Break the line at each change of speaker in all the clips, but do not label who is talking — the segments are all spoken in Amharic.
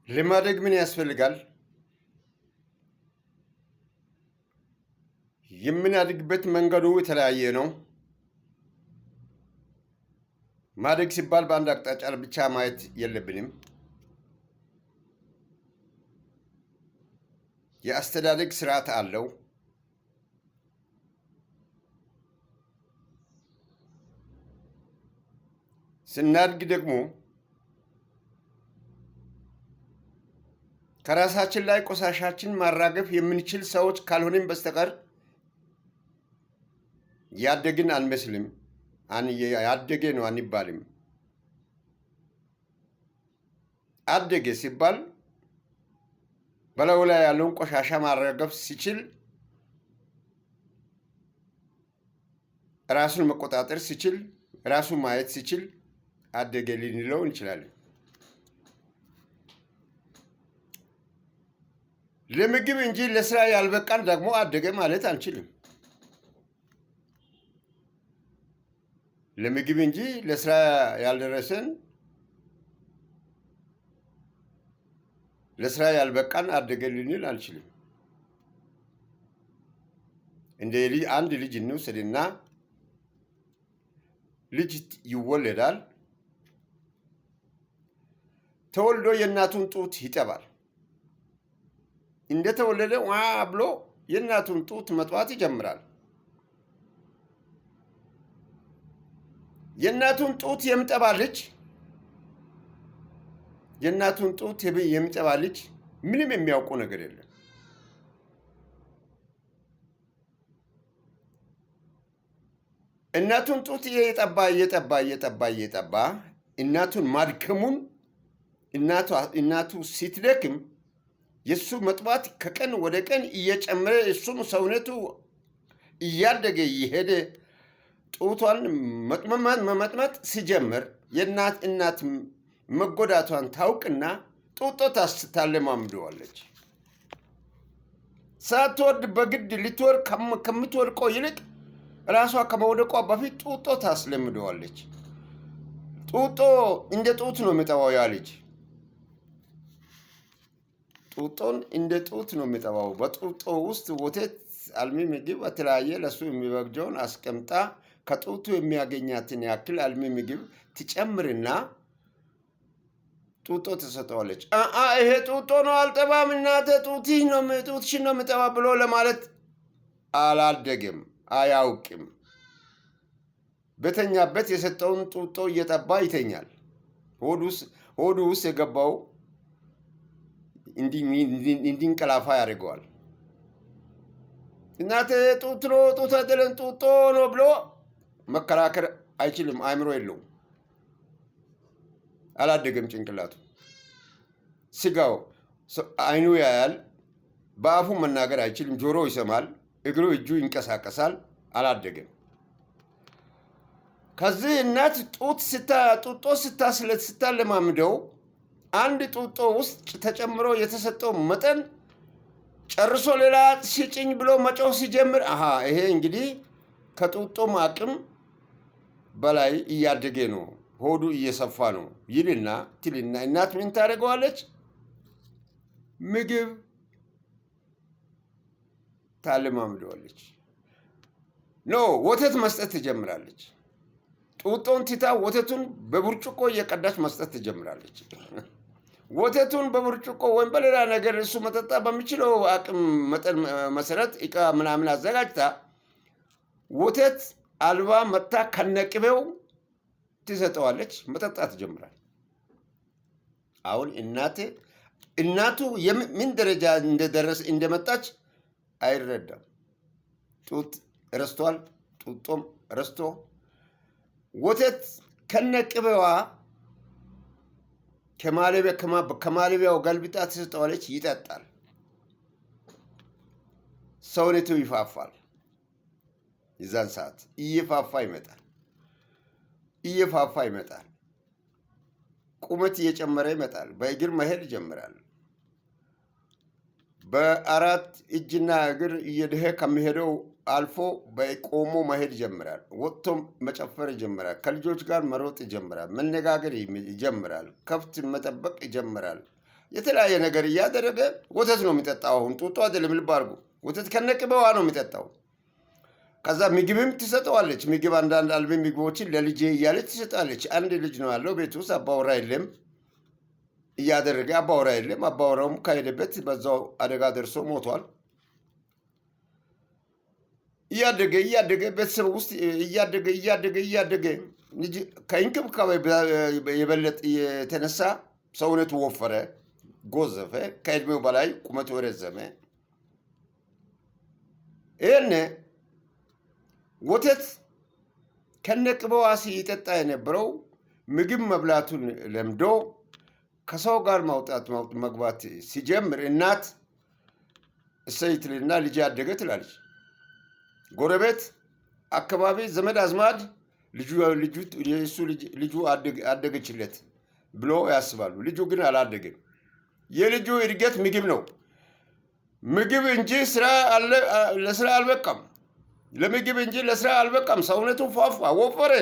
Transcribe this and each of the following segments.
ለማደግ ምን ያስፈልጋል? የምናድግበት መንገዱ የተለያየ ነው። ማደግ ሲባል በአንድ አቅጣጫ ብቻ ማየት የለብንም። የአስተዳደግ ስርዓት አለው። ስናድግ ደግሞ ከራሳችን ላይ ቆሻሻችን ማራገፍ የምንችል ሰዎች ካልሆንም በስተቀር ያደግን አንመስልም። ያደገ ነው አንባልም። አደገ ሲባል በላዩ ላይ ያለውን ቆሻሻ ማራገፍ ሲችል፣ ራሱን መቆጣጠር ሲችል፣ ራሱን ማየት ሲችል አደገ ልንለው እንችላለን። ለምግብ እንጂ ለስራ ያልበቃን ደግሞ አደገ ማለት አንችልም። ለምግብ እንጂ ለስራ ያልደረሰን ለስራ ያልበቃን አደገ ልንል አንችልም። እንደ አንድ ልጅ እንውሰድና ልጅ ይወለዳል። ተወልዶ የእናቱን ጡት ይጠባል። እንደተወለደ ዋ ብሎ የእናቱን ጡት መጥባት ይጀምራል። የእናቱን ጡት የሚጠባ ልጅ ምንም የሚያውቀው ነገር የለም። እናቱን ጡት እየጠባ እናቱን ማድከሙን እናቱ ስትደክም የሱ መጥባት ከቀን ወደ ቀን እየጨመረ እሱም ሰውነቱ እያደገ እየሄደ ጡቷን መመጥመጥ ሲጀምር እናት መጎዳቷን ታውቅና ጡጦ ታለማምደዋለች። ሳትወድ በግድ ልትወር ከምትወድቀው ይልቅ ራሷ ከመውደቋ በፊት ጡጦ ታስለምደዋለች። ጡጦ እንደ ጡት ነው የሚጠባው። ያ ልጅ ጡጦን እንደ ጡት ነው የሚጠባው። በጡጦ ውስጥ ወተት፣ አልሚ ምግብ፣ በተለያየ ለሱ የሚበግጀውን አስቀምጣ ከጡቱ የሚያገኛትን ያክል አልሚ ምግብ ትጨምርና ጡጦ ትሰጠዋለች። ይሄ ጡጦ ነው አልጠባም፣ እናተ ጡትሽን ነው የምጠባ ብሎ ለማለት አላደገም፣ አያውቅም። በተኛበት የሰጠውን ጡጦ እየጠባ ይተኛል። ሆዱ ውስጥ የገባው እንዲንቀላፋ ያደርገዋል። እናተ ጡት ነው ጡት አይደለም ጡጦ ነው ብሎ መከራከር አይችልም። አእምሮ የለውም። አላደገም። ጭንቅላቱ ስጋው አይኑ ያያል፣ በአፉ መናገር አይችልም። ጆሮ ይሰማል፣ እግሩ እጁ ይንቀሳቀሳል። አላደገም። ከዚህ እናት ጡጦ ስታለማምደው አንድ ጡጦ ውስጥ ተጨምሮ የተሰጠው መጠን ጨርሶ ሌላ ሲጭኝ ብሎ መጮህ ሲጀምር ይሄ እንግዲህ ከጡጦም አቅም በላይ እያደገ ነው፣ ሆዱ እየሰፋ ነው ይልና እናት ምን ታደርገዋለች? ምግብ ታለማምደዋለች። ወተት መስጠት ትጀምራለች። ጡጦን ትታ ወተቱን በብርጭቆ እየቀዳች መስጠት ትጀምራለች። ወተቱን በብርጭቆ ወይም በሌላ ነገር እሱ መጠጣ በሚችለው አቅም መጠን መሰረት እቃ ምናምን አዘጋጅታ ወተት አልባ መታ ከነቅቤው ትሰጠዋለች። መጠጣት ትጀምራል። አሁን እናቱ ምን ደረጃ እንደመጣች አይረዳም። ጡት ረስቷል። ጡጦም ረስቶ ወተት ከነቅቤዋ ከማለቢያው ገልብጣ ትሰጠዋለች። ይጠጣል። ሰውነቱ ይፋፋል። የዛን ሰዓት እየፋፋ ይመጣል። ቁመት እየጨመረ ይመጣል። በእግር መሄድ ይጀምራል። በአራት እጅና እግር እየደኸ ከሚሄደው አልፎ በቆሞ መሄድ ይጀምራል። ወጥቶ መጨፈር ይጀምራል። ከልጆች ጋር መሮጥ ይጀምራል። መነጋገር ይጀምራል። ከብት መጠበቅ ይጀምራል። የተለያየ ነገር እያደረገ ወተት ነው የሚጠጣው። አሁን ጡጦ አይደለም፣ ልብ አድርጉ። ወተት ከነቅቤዋ ነው የሚጠጣው። ከዛ ምግብም ትሰጠዋለች። ምግብ አንዳንድ አልሚ ምግቦችን ለልጄ እያለች ትሰጣለች። አንድ ልጅ ነው ያለው ቤት ውስጥ አባወራ የለም። እያደረገ አባወራ የለም። አባወራውም ከሄደበት በዛው አደጋ ደርሶ ሞቷል። እያደገ ቤተሰብ ውስጥ እያደገ ከእንክብካቤ የበለጠ የተነሳ ሰውነቱ ወፈረ፣ ጎዘፈ፣ ከእድሜው በላይ ቁመቱ ረዘመ። ይህን ወተት ከነቅቤዋ ሲጠጣ የነበረው ምግብ መብላቱን ለምዶ ከሰው ጋር ማውጣት መግባት ሲጀምር እናት እሰይ ትልና ልጅ አደገ ትላለች። ጎረቤት፣ አካባቢ፣ ዘመድ አዝማድ ልጁ አደገችለት ብሎ ያስባሉ። ልጁ ግን አላደገም። የልጁ እድገት ምግብ ነው። ምግብ እንጂ ለስራ አልበቃም። ለምግብ እንጂ ለስራ አልበቃም። ሰውነቱ ፏፏ፣ ወፈረ፣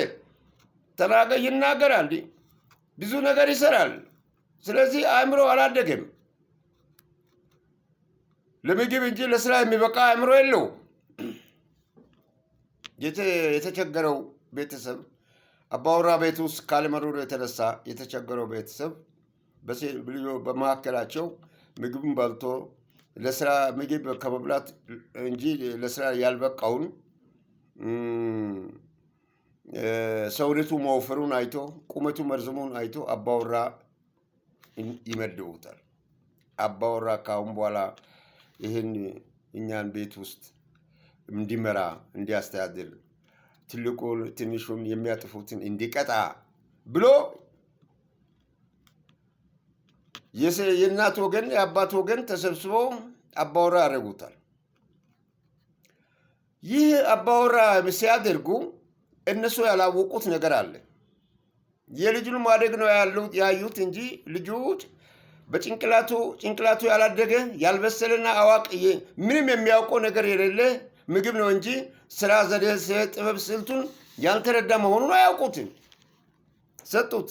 ተናገ፣ ይናገራል፣ ብዙ ነገር ይሰራል። ስለዚህ አእምሮ አላደገም። ለምግብ እንጂ ለስራ የሚበቃ አእምሮ የለው። የተቸገረው ቤተሰብ አባወራ ቤት ውስጥ ካለመኖሩ የተነሳ የተቸገረው ቤተሰብ በመካከላቸው ምግብን በልቶ ለስራ ምግብ ከመብላት እንጂ ለስራ ያልበቃውን ሰውነቱ መወፈሩን አይቶ ቁመቱ መርዘሙን አይቶ አባወራ ይመድቡታል። አባወራ ካሁን በኋላ ይህን እኛን ቤት ውስጥ እንዲመራ እንዲያስተዳድር ትልቁን ትንሹን የሚያጥፉትን እንዲቀጣ ብሎ የእናት ወገን የአባት ወገን ተሰብስቦ አባወራ ያደርጉታል። ይህ አባወራ ሲያደርጉ እነሱ ያላወቁት ነገር አለ። የልጁን ማደግ ነው ያዩት እንጂ ልጁ ጭንቅላቱ ያላደገ ያልበሰለና አዋቂ ምንም የሚያውቀው ነገር የሌለ ምግብ ነው እንጂ ስራ ዘዴ፣ ጥበብ፣ ስልቱን ያልተረዳ መሆኑን አያውቁትም። ሰጡት።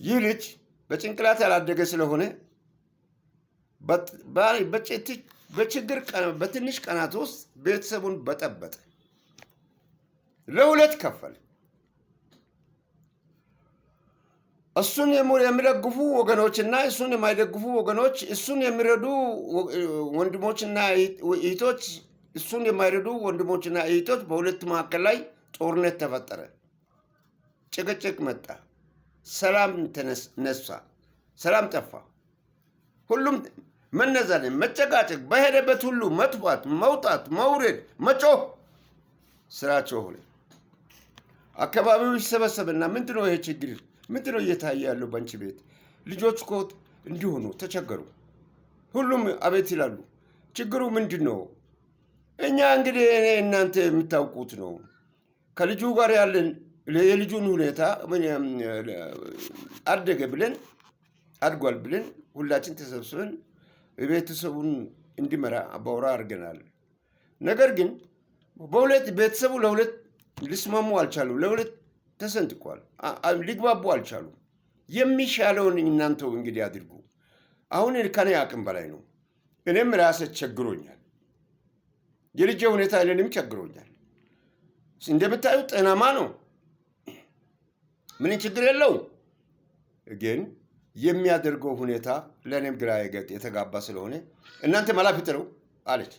ይህ ልጅ በጭንቅላት ያላደገ ስለሆነ በትንሽ ቀናት ውስጥ ቤተሰቡን በጠበጠ፣ ለሁለት ከፈለ። እሱን የሚደግፉ ወገኖችና እሱን የማይደግፉ ወገኖች፣ እሱን የሚረዱ ወንድሞችና እህቶች፣ እሱን የማይረዱ ወንድሞችና እህቶች፣ በሁለቱ መካከል ላይ ጦርነት ተፈጠረ። ጭቅጭቅ መጣ። ሰላም ነሳ። ሰላም ጠፋ። ሁሉም መነዛነን፣ መጨቃጨቅ፣ በሄደበት ሁሉ መጥፋት፣ መውጣት፣ መውረድ፣ መጮህ ስራቸው ሆነ። አካባቢው ይሰበሰብና ምንድነው ይሄ ችግር? ምንድነው እየታየ ያለው በአንቺ ቤት? ልጆች እኮ እንዲሆኑ ተቸገሩ። ሁሉም አቤት ይላሉ። ችግሩ ምንድን ነው? እኛ እንግዲህ እናንተ የምታውቁት ነው። ከልጁ ጋር ያለን የልጁን ሁኔታ አድጓል ብለን ሁላችን ተሰብስበን ቤተሰቡን እንዲመራ አባወራ አድርገናል። ነገር ግን ቤተሰቡ ለሁለት ሊስማሙ አልቻሉም። ለሁለት ተሰንጥቋል። ሊግባቡ አልቻሉም። የሚሻለውን እናንተው እንግዲህ አድርጉ። አሁን ከኔ አቅም በላይ ነው። እኔም ራሴ ቸግሮኛል። የልጄ ሁኔታ እኔንም ቸግሮኛል። እንደምታዩ ጤናማ ነው፣ ምንም ችግር የለው። ግን የሚያደርገው ሁኔታ ለእኔም ግራ የተጋባ ስለሆነ እናንተ መላ ፍጠሩ አለች።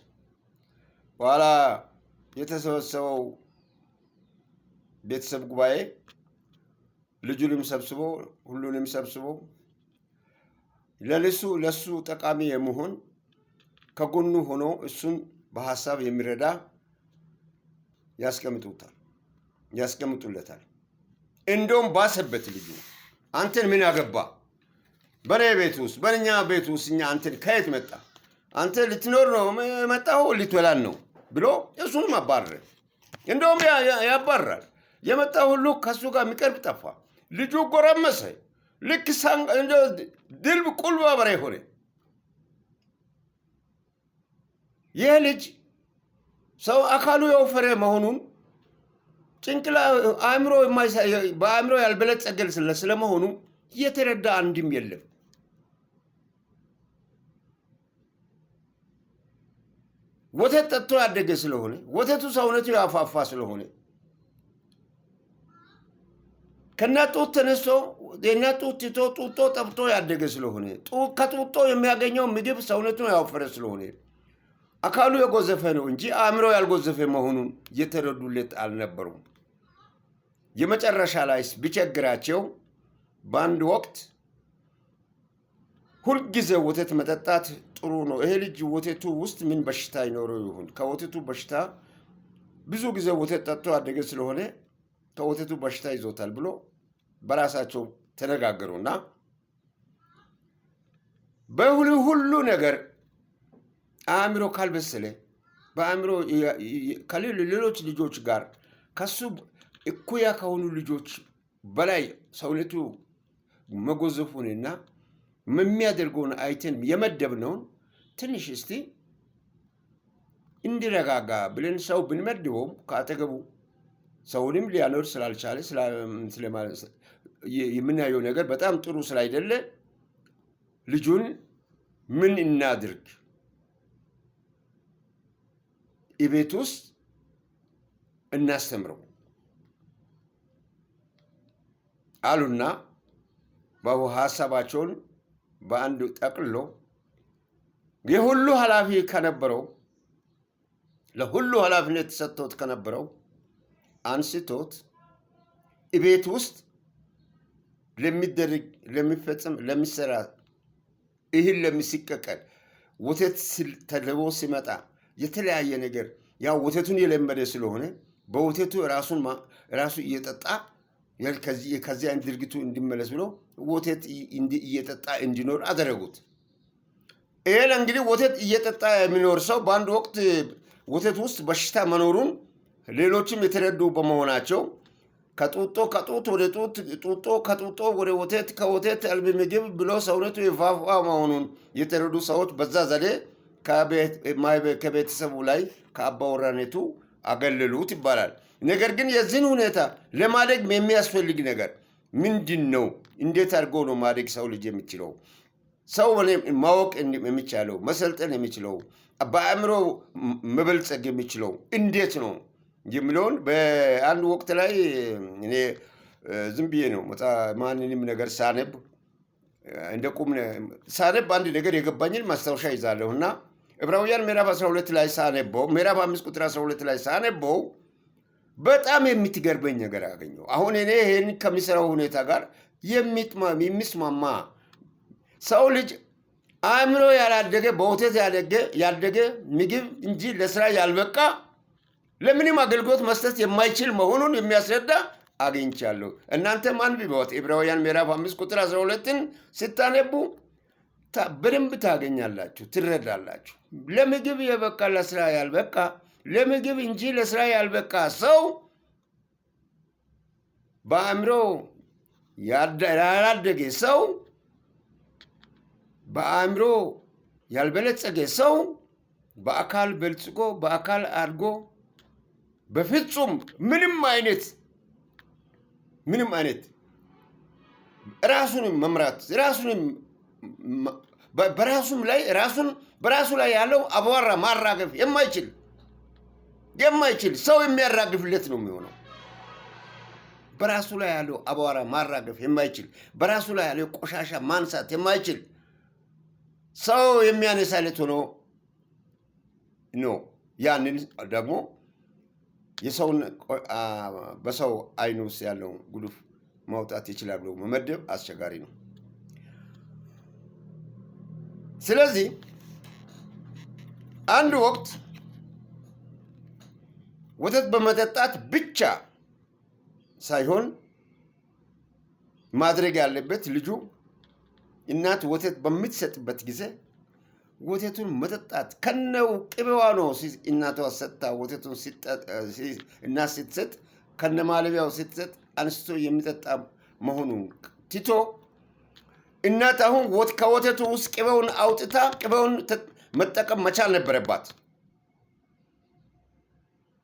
በኋላ የተሰበሰበው ቤተሰብ ጉባኤ ልጁንም ሰብስቦ ሁሉንም ሰብስቦ ለሱ ጠቃሚ የመሆን ከጎኑ ሆኖ እሱን በሐሳብ የሚረዳ ያስቀምጡለታል። እንደውም ባሰበት ልጁ አንተን ምን ያገባ? በኔ ቤት ውስጥ በእኛ ቤት ውስጥ እኛ አንተን ከየት መጣ? አንተ ልትኖር ነው መጣው ልትወላን ነው ብሎ እሱንም አባረረ። እንደውም ያባራል። የመጣ ሁሉ ከሱ ጋር የሚቀርብ ጠፋ። ልጁ ጎረመሰ። ልክ ድልብ ቁልባ በሬ ሆነ። ይህ ልጅ ሰው አካሉ የወፈረ መሆኑን በአእምሮ ያልበለጸገ ስለመሆኑ የተረዳ አንድም የለም። ወተት ጠጥቶ ያደገ ስለሆነ ወተቱ ሰውነቱ ያፋፋ ስለሆነ ከእናት ጡት ተነስቶ የእናት ጡት ትቶ ጡጦ ጠብቶ ያደገ ስለሆነ ከጡጦ የሚያገኘው ምግብ ሰውነቱን ያወፈረ ስለሆነ አካሉ የጎዘፈ ነው እንጂ አእምሮ ያልጎዘፈ መሆኑን የተረዱለት አልነበሩም። የመጨረሻ ላይስ ቢቸግራቸው በአንድ ወቅት ሁልጊዜ ወተት መጠጣት ጥሩ ነው፣ ይሄ ልጅ ወተቱ ውስጥ ምን በሽታ ይኖረው ይሆን? ከወተቱ በሽታ ብዙ ጊዜ ወተት ጠጥቶ ያደገ ስለሆነ ከወተቱ በሽታ ይዞታል ብሎ በራሳቸው ተነጋገሩና በሁሉ ነገር አእምሮ ካልበሰለ በአእምሮ ከሌሎች ልጆች ጋር ከሱ እኩያ ከሆኑ ልጆች በላይ ሰውነቱ መጎዘፉንና የሚያደርገውን አይተን የመደብነውን ትንሽ እስቲ እንዲረጋጋ ብለን ሰው ብንመድበውም ከአጠገቡ ሰውንም ሊያኖር ስላልቻለ የምናየው ነገር በጣም ጥሩ ስላይደለ ልጁን ምን እናድርግ ቤት ውስጥ እናስተምረው አሉና ሀሳባቸውን በአንድ ጠቅልሎ የሁሉ ኃላፊ ከነበረው ለሁሉ ኃላፊነት ተሰጥቶት ከነበረው አንስቶት ቤት ውስጥ ለሚደረግ ለሚፈጽም ለሚሰራ ይህን ለሚሲቀቀል ወተት ተደቦ ሲመጣ የተለያየ ነገር ያው ወተቱን የለመደ ስለሆነ በወተቱ ራሱ እየጠጣ ከዚህ አይነት ድርጊቱ እንዲመለስ ብሎ ወተት እየጠጣ እንዲኖር አደረጉት። ይሄን እንግዲህ ወተት እየጠጣ የሚኖር ሰው በአንድ ወቅት ወተት ውስጥ በሽታ መኖሩን ሌሎችም የተረዱ በመሆናቸው ከጡት ወደ ጡጦ ከጡጦ ወደ ወተት ከወተት አልሚ ምግብ ብሎ ሰውነቱ የፋፋ መሆኑን የተረዱ ሰዎች በዛ ዘዴ ከቤተሰቡ ላይ ከአባወራነቱ አገለሉት ይባላል። ነገር ግን የዚህን ሁኔታ ለማደግ የሚያስፈልግ ነገር ምንድን ነው? እንዴት አድርጎ ነው ማደግ ሰው ልጅ የሚችለው? ሰው ማወቅ የሚቻለው መሰልጠን የሚችለው በአእምሮ መበልጸግ የሚችለው እንዴት ነው የሚለውን በአንድ ወቅት ላይ እኔ ዝም ብዬ ነው ማንንም ነገር ሳነብ እንደ ቁም ሳነብ አንድ ነገር የገባኝን ማስታወሻ ይዛለሁ እና ዕብራውያን ምዕራፍ 12 ላይ ሳነበው ምዕራፍ 5 ቁጥር 12 ላይ ሳነበው በጣም የምትገርበኝ ነገር አገኘው። አሁን እኔ ይሄን ከሚሰራው ሁኔታ ጋር የሚስማማ ሰው ልጅ አእምሮ ያላደገ በወተት ያደገ ምግብ እንጂ ለስራ ያልበቃ ለምንም አገልግሎት መስጠት የማይችል መሆኑን የሚያስረዳ አግኝቻለሁ። እናንተም አንብቡት። ዕብራውያን ምዕራፍ 5 ቁጥር 12ን ስታነቡ በደንብ ታገኛላችሁ፣ ትረዳላችሁ። ለምግብ የበቃ ለስራ ያልበቃ ለምግብ እንጂ ለስራ ያልበቃ ሰው በአእምሮ ያላደገ ሰው በአእምሮ ያልበለጸገ ሰው በአካል በልጽጎ በአካል አድጎ በፍጹም ምንም አይነት ራሱን መምራት ራሱን በራሱ ላይ ያለው አቧራ ማራገፍ የማይችል ሰው የሚያራግፍለት ነው የሚሆነው። በራሱ ላይ ያለው አቧራ ማራገፍ የማይችል በራሱ ላይ ያለው ቆሻሻ ማንሳት የማይችል ሰው የሚያነሳለት ሆኖ ነው። ያንን ደግሞ የሰውን በሰው አይን ውስጥ ያለውን ጉዱፍ ማውጣት ይችላል ብሎ መመደብ አስቸጋሪ ነው። ስለዚህ አንድ ወቅት ወተት በመጠጣት ብቻ ሳይሆን ማድረግ ያለበት ልጁ እናት ወተት በምትሰጥበት ጊዜ ወተቱን መጠጣት ከነው ቅቤዋ ነው። እናቷ ሰጥታ ወተቱን እናት ስትሰጥ ከነማለቢያው ስትሰጥ አንስቶ የሚጠጣ መሆኑን ትቶ እናት አሁን ከወተቱ ውስጥ ቅቤውን አውጥታ ቅቤውን መጠቀም መቻል ነበረባት።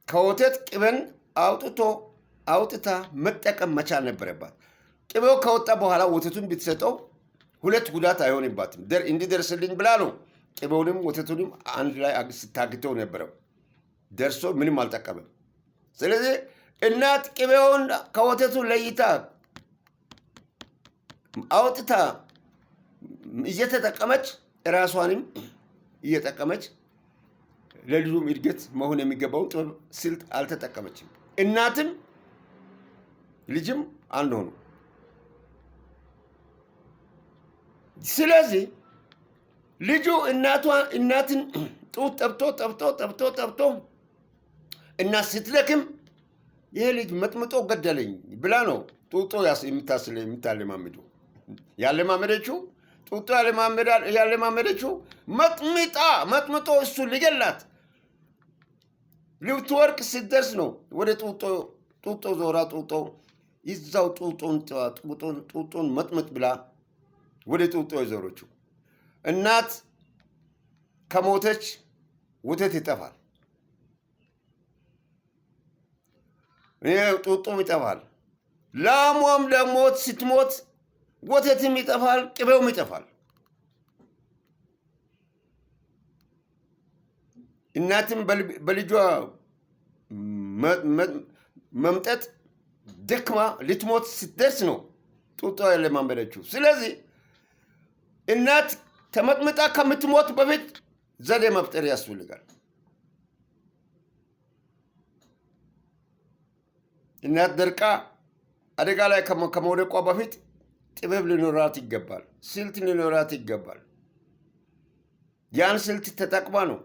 ከወተት ቅቤን አውጥታ መጠቀም መቻል ነበረባት። ቅቤው ከወጣ በኋላ ወተቱን ብትሰጠው ሁለት ጉዳት አይሆንባትም። እንዲደርስልኝ ብላ ነው ቅቤውንም ወተቱንም አንድ ላይ ስታግተው ነበረው። ደርሶ ምንም አልጠቀመም። ስለዚህ እናት ቅቤውን ከወተቱ ለይታ አውጥታ እየተጠቀመች ራሷንም እየጠቀመች ለልጁም እድገት መሆን የሚገባውን ጥበብ ስልት አልተጠቀመችም። እናትም ልጅም አንድ ሆኑ። ስለዚህ ልጁ እናትን ጡት ጠብቶ እናት ስትደክም ይሄ ልጅ መጥምጦ ገደለኝ ብላ ነው ጡጦ የምታለማምደው። ያለማመደችው ጡጦ ያለማመደችው መጥምጦ እሱ ሊገላት ልትወርቅ ስትደርስ ነው ወደ ጡጦ ዞራ ጡጦ ይዛው ጡጦን መጥምጥ ብላ ወደ ጡጦ የዞረችው። እናት ከሞተች ወተት ይጠፋል፣ ጡጦም ይጠፋል። ላሟም ደግሞ ስትሞት ወተትም ይጠፋል፣ ቅቤውም ይጠፋል። እናትም በልጇ መምጠጥ ደክማ ልትሞት ስትደርስ ነው ጡጦ ያለማመደችው። ስለዚህ እናት ተመጥምጣ ከምትሞት በፊት ዘዴ መፍጠር ያስፈልጋል። እናት ደርቃ አደጋ ላይ ከመውደቋ በፊት ጥበብ ሊኖራት ይገባል፣ ስልት ሊኖራት ይገባል። ያን ስልት ተጠቅማ ነው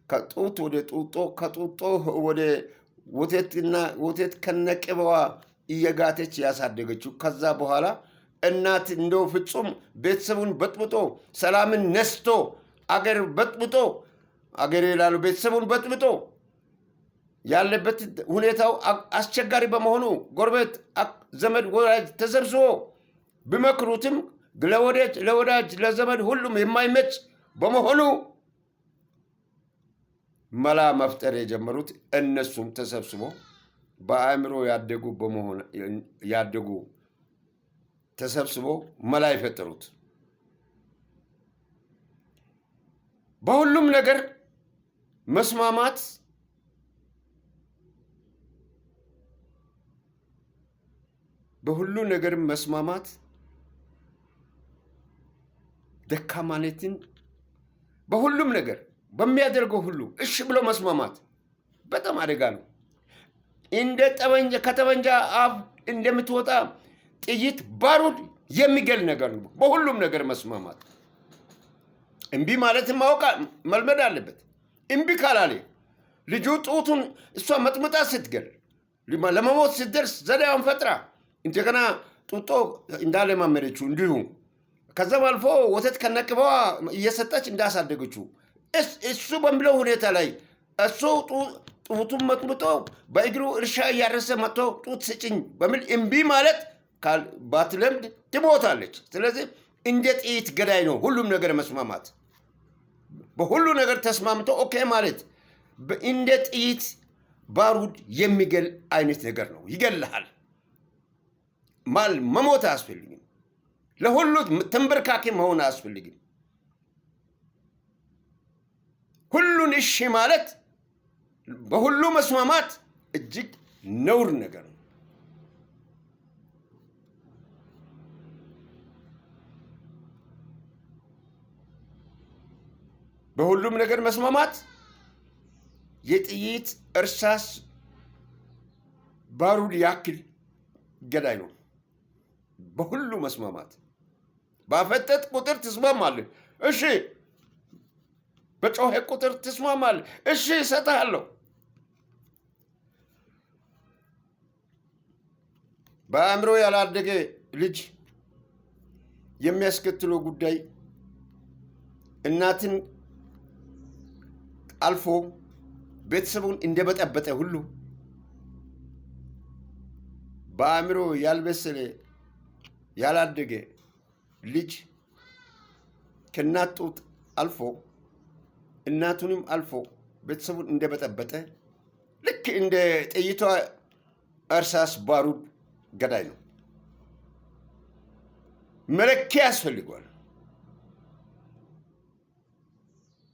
ከጡት ወደ ጡጦ ከጡጦ ወደ ወተት ከነቅበዋ እየጋተች ያሳደገችው። ከዛ በኋላ እናት እንደው ፍጹም ቤተሰቡን በጥብጦ ሰላምን ነስቶ አገር በጥብጦ አገር ይላሉ ቤተሰቡን በጥብጦ ያለበት ሁኔታው አስቸጋሪ በመሆኑ ጎረቤት ዘመድ ወዳጅ ተሰብስቦ ቢመክሩትም ለወዳጅ ለዘመድ ሁሉም የማይመች በመሆኑ መላ መፍጠር የጀመሩት እነሱም ተሰብስቦ በአእምሮ ያደጉ ተሰብስቦ መላ የፈጠሩት። በሁሉም ነገር መስማማት ደካማነትን በሁሉም ነገር በሚያደርገው ሁሉ እሺ ብሎ መስማማት በጣም አደጋ ነው። ከጠመንጃ አፍ እንደምትወጣ ጥይት ባሩድ የሚገል ነገር ነው። በሁሉም ነገር መስማማት። እምቢ ማለት ማወቅ መልመድ አለበት። እምቢ ካላለ ልጁ ጡቱን እሷ መጥምጣ ስትገል ለመሞት ስትደርስ ዘዴዋን ፈጥራ እንደገና ጡጦ እንዳለማመደችው እንዲሁ ከዛም አልፎ ወተት ከነቅበዋ እየሰጠች እንዳሳደገችው እሱ በሚለው ሁኔታ ላይ እሱ ጡቱን መጥምጦ በእግሩ እርሻ እያረሰ መጥቶ ጡት ስጭኝ በሚል እምቢ ማለት ባትለምድ ትሞታለች። ስለዚህ እንደ ጥይት ገዳይ ነው ሁሉም ነገር መስማማት። በሁሉ ነገር ተስማምቶ ኦኬ ማለት እንደ ጥይት ባሩድ የሚገል አይነት ነገር ነው። ይገልሃል። መሞት አያስፈልግም። ለሁሉ ተንበርካኪ መሆን አያስፈልግም። ሁሉን እሺ ማለት በሁሉ መስማማት እጅግ ነውር ነገር ነው። በሁሉም ነገር መስማማት የጥይት እርሳስ ባሩድ ያክል ገዳይ ነው። በሁሉ መስማማት ባፈጠጥ ቁጥር ትስማማለህ። እሺ በጮኸ ቁጥር ትስማማለህ። እሺ እሰጥሃለሁ። በአእምሮ ያላደገ ልጅ የሚያስከትለው ጉዳይ እናትን አልፎ ቤተሰቡን እንደበጠበጠ ሁሉ በአእምሮ ያልበሰለ ያላደገ ልጅ ከእናት ጡት አልፎ እናቱንም አልፎ ቤተሰቡን እንደበጠበጠ ልክ እንደ ጥይቷ እርሳስ ባሩድ ገዳይ ነው። መለኪያ ያስፈልጋል።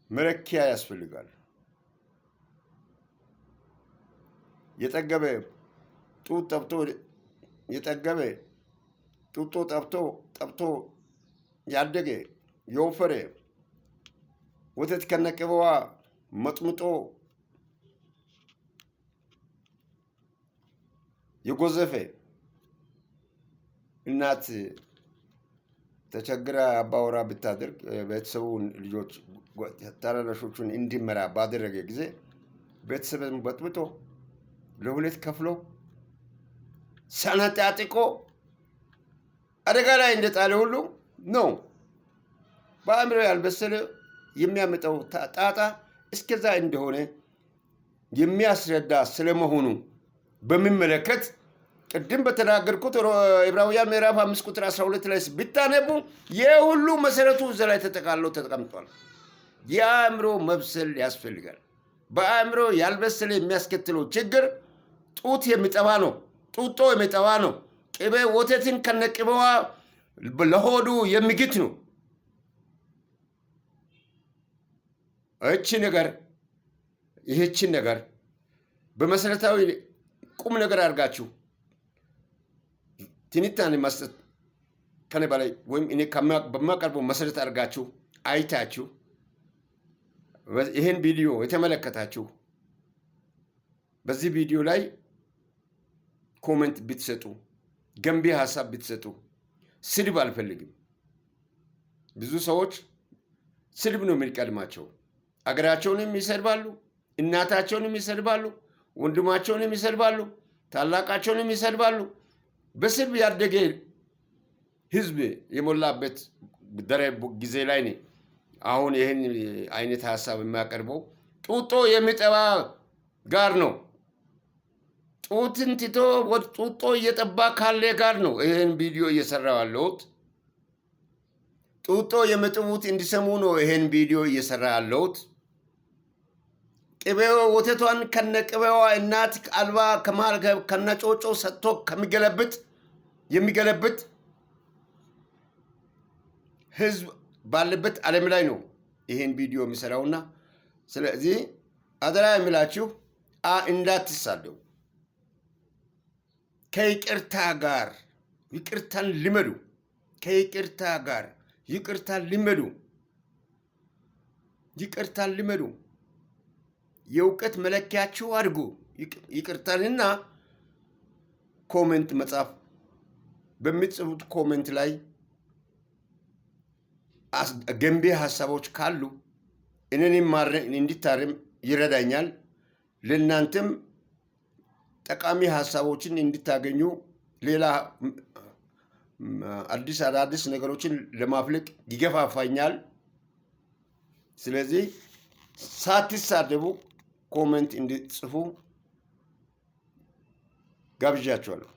መለኪያ ያስፈልጋል። የጠገበ ጡት ጠብቶ የጠገበ ጡጦ ጠብቶ ያደገ የወፈረ ወተት ከነቅበዋ መጥምጦ የጎዘፈ እናት ተቸግራ አባወራ ብታደርግ ቤተሰቡን ልጆች ታናናሾቹን እንዲመራ ባደረገ ጊዜ ቤተሰብን በጥብጦ ለሁለት ከፍሎ ሰነጣጥቆ አደጋ ላይ እንደጣለ ሁሉ ነው። በአእምሮ ያልበሰለ የሚያመጣው ጣጣ እስከዛ እንደሆነ የሚያስረዳ ስለመሆኑ በሚመለከት ቅድም በተናገርኩት ዕብራውያን ምዕራፍ 5 ቁጥር 12 ላይ ብታነቡ የሁሉ መሰረቱ እዛ ላይ ተጠቃሎ ተቀምጧል። የአእምሮ መብሰል ያስፈልጋል። በአእምሮ ያልበሰለ የሚያስከትለው ችግር ጡት የሚጠባ ነው። ጡጦ የሚጠባ ነው። ቅቤ ወተትን ከነቅቤዋ ለሆዱ የሚግት ነው። ይህችን ነገር በመሰረታዊ ቁም ነገር አድርጋችሁ ትንታኔ መስጠት ከኔ በላይ ወይም እኔ በማቀርበው መሰረት አድርጋችሁ አይታችሁ ይህን ቪዲዮ የተመለከታችሁ በዚህ ቪዲዮ ላይ ኮሜንት ብትሰጡ፣ ገንቢ ሀሳብ ብትሰጡ። ስድብ አልፈልግም። ብዙ ሰዎች ስድብ ነው የሚቀድማቸው። አገራቸውንም ይሰድባሉ፣ እናታቸውንም ይሰድባሉ፣ ወንድማቸውንም ይሰድባሉ፣ ታላቃቸውንም ይሰድባሉ። በስድብ ያደገ ህዝብ የሞላበት ጊዜ ላይ ነው አሁን ይህን አይነት ሀሳብ የሚያቀርበው። ጡጦ የሚጠባ ጋር ነው። ጡትን ትቶ ጡጦ እየጠባ ካለ ጋር ነው ይህን ቪዲዮ እየሰራው ያለሁት። ጡጦ የሚጥቡት እንዲሰሙ ነው ይህን ቪዲዮ እየሰራ ያለሁት። ቅቤው ወተቷን ከነቅቤዋ እናት አልባ ከነጮጮ ሰጥቶ የሚገለብጥ ህዝብ ባለበት ዓለም ላይ ነው ይህን ቪዲዮ የሚሰራውና ስለዚህ አደራ የሚላችሁ እንዳትሳደው። ከይቅርታ ጋር ይቅርታን ልመዱ። ከይቅርታ ጋር ይቅርታን ልመዱ። ይቅርታን ልመዱ። የእውቀት መለኪያችሁ አድርጉ። ይቅርታንና ኮሜንት መጻፍ በምትጽፉት ኮሜንት ላይ ገንቢ ሀሳቦች ካሉ እኔንም እንዲታረም ይረዳኛል። ለእናንተም ጠቃሚ ሀሳቦችን እንድታገኙ ሌላ አዳዲስ ነገሮችን ለማፍለቅ ይገፋፋኛል። ስለዚህ ሳትሳደቡ ኮሜንት እንድትጽፉ ጋብዣችኋለሁ።